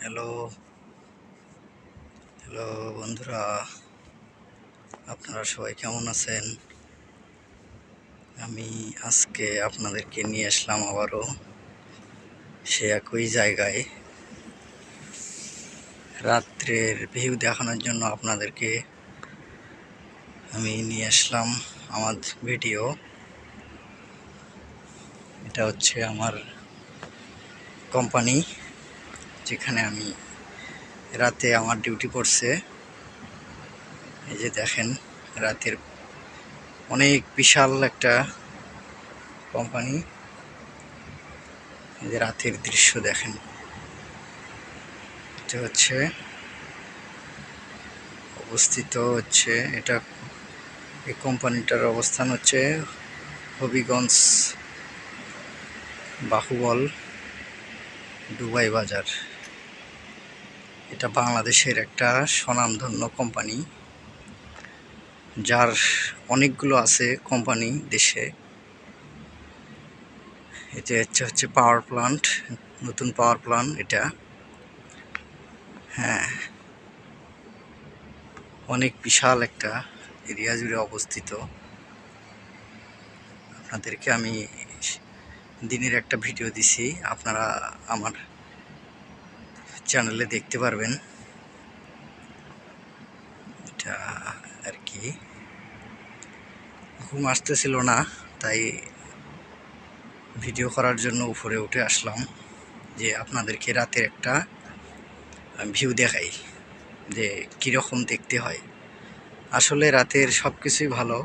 Hello hello বন্ধুরা, আপনারা সবাই কেমন আছেন? আমি আজকে আপনাদেরকে নিয়ে আসলাম আবারও সে একই জায়গায় রাত্রের ভিউ দেখানোর জন্য। আপনাদেরকে আমি নিয়ে আসলাম আমার ভিডিও। এটা হচ্ছে আমার কোম্পানি, যেখানে আমি রাতে আমার ডিউটি পড়ছে। এই যে দেখেন, রাতের অনেক বিশাল একটা কোম্পানি। এই যে রাতের দৃশ্য দেখেন, এটা হচ্ছে অবস্থিত হচ্ছে এটা। এই কোম্পানিটার অবস্থান হচ্ছে হবিগঞ্জ বাহুবল দুবাই বাজার। এটা বাংলাদেশের একটা স্বনামধন্য কোম্পানি, যার অনেকগুলো আছে কোম্পানি দেশে। এটা হচ্ছে পাওয়ার প্লান্ট, নতুন পাওয়ার প্লান্ট এটা। হ্যাঁ, অনেক বিশাল একটা এরিয়া জুড়ে অবস্থিত। আপনাদেরকে আমি দিনের একটা ভিডিও দিছি, আপনারা আমার চ্যানেলে দেখতে পারবেন। এটা আর কি, ঘুম আসতেছিল না, তাই ভিডিও করার জন্য উপরে উঠে আসলাম, যে আপনাদেরকে রাতের একটা ভিউ দেখাই যে কীরকম দেখতে হয়। আসলে রাতের সব কিছুই ভালো,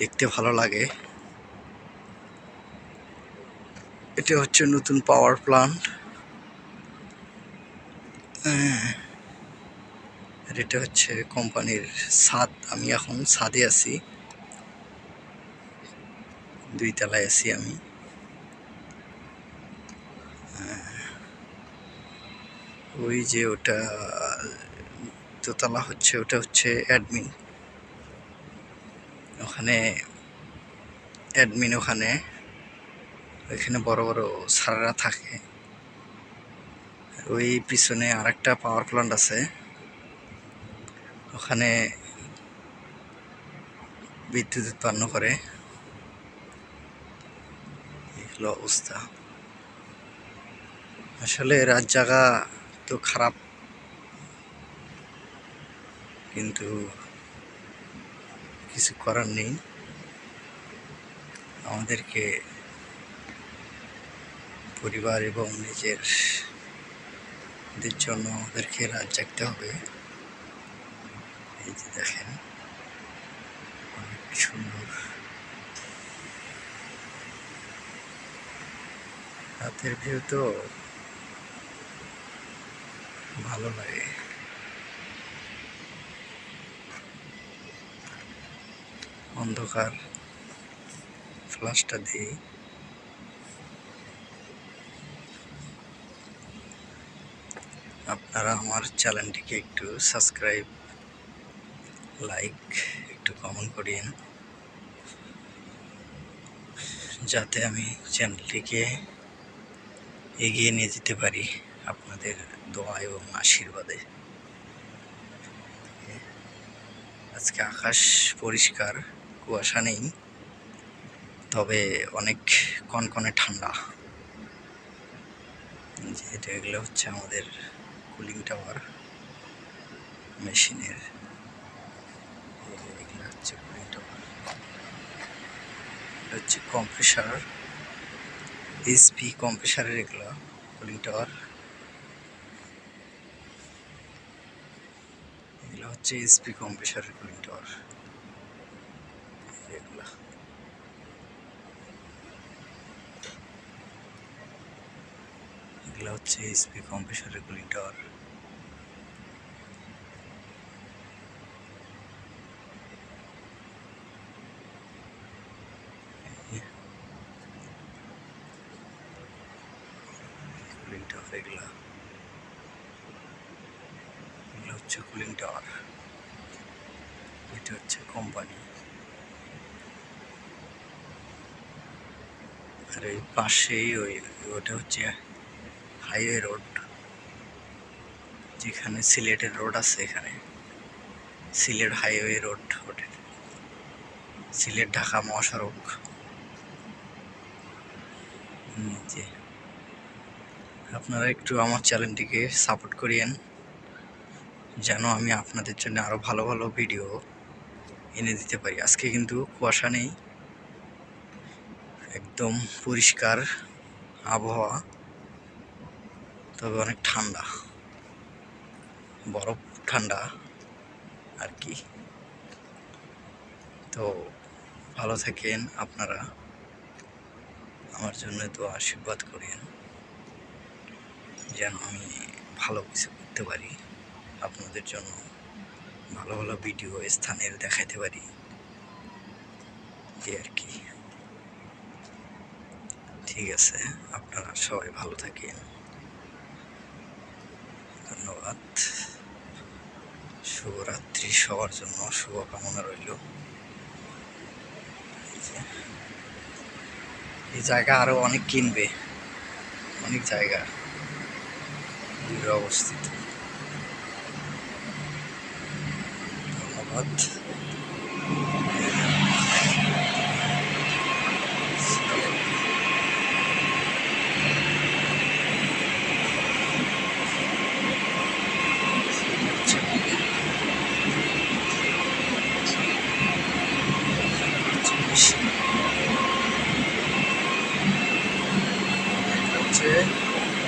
দেখতে ভালো লাগে। এটা হচ্ছে নতুন পাওয়ার প্লান্ট। আর এটা হচ্ছে কোম্পানির ছাদ। আমি এখন ছাদে আছি, 2 তলায় আছি আমি। ওই যে ওটা দোতলা হচ্ছে, ওটা হচ্ছে অ্যাডমিন। ওখানে ওইখানে বড় বড় স্যাররা থাকে। ওই পিছনে আরেকটা পাওয়ার প্লান্ট আছে, ওখানে বিদ্যুৎ উৎপন্ন করে। এগুলো অবস্থা। আসলে রাত জাগা তো খারাপ, কিন্তু কিছু করার নেই। আমাদেরকে পরিবার এবং নিজের জন্য আমাদেরকে রাত জাগতে হবে। এই যে দেখেন, অনেক সুন্দর রাতের ভিউ, তো ভালো লাগে। অন্ধকার ফ্ল্যাশটা দিই। আপনারা আমার চ্যানেলটিকে একটু সাবস্ক্রাইব, লাইক, একটু কমেন্ট করিন, যাতে আমি চ্যানেলটিকে এগিয়ে নিয়ে যেতে পারি আপনাদের দোয়া এবং আশীর্বাদে। আজকে আকাশ পরিষ্কার, কুয়াশা নেই, তবে অনেক কনকনে ঠান্ডা। যেহেতু এগুলো হচ্ছে আমাদের কুলিং টাওয়ার মেশিনের, এগুলো হচ্ছে কুলিং টাওয়ার। এটা হচ্ছে কম্প্রেসার, এসপি কম্প্রেসারের এগুলো কুলিং টাওয়ার। এগুলো হচ্ছে এসপি কম্প্রেসারের কুলিং টাওয়ার। এগুলো এগুলো হচ্ছে এসপি কম্প্রেসারের কুলিং টাওয়ার। কুলিং টাওয়ার এগুলো হচ্ছে কুলিং টাওয়ার। এটা হচ্ছে কোম্পানি। আর এই পাশেই ওটা হচ্ছে হাইওয়ে রোড। যেখানে সিলেটের রোড আছে, এখানে সিলেট হাইওয়ে রোড ওঠে, সিলেট ঢাকা মহাসড়ক। যে আপনারা একটু আমার চ্যানেলটিকে সাপোর্ট করিয়েন, যেন আমি আপনাদের জন্য আরও ভালো ভালো ভিডিও এনে দিতে পারি। আজকে কিন্তু কুয়াশা নেই, একদম পরিষ্কার আবহাওয়া, তবে অনেক ঠান্ডা, বরফ ঠান্ডা আর কি। তো ভালো থাকেন আপনারা, আমার জন্য তো আশীর্বাদ করেন যেন আমি ভালো কিছু করতে পারি, আপনাদের জন্য ভালো ভালো ভিডিও স্থানের দেখাইতে পারি, এই আর কি। ঠিক আছে, আপনারা সবাই ভালো থাকেন, ধন্যবাদ। শুভরাত্রি, সবার জন্য শুভকামনা রইল। এই জায়গা আরো অনেক কিনবে, অনেক জায়গা দূরে অবস্থিত। ধন্যবাদ।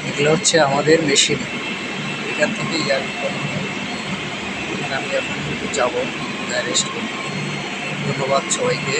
এগুলো হচ্ছে আমাদের মেশিন, এখান থেকে এখানে আমি এখন যাবো রেস্ট করব। ধন্যবাদ সবাইকে।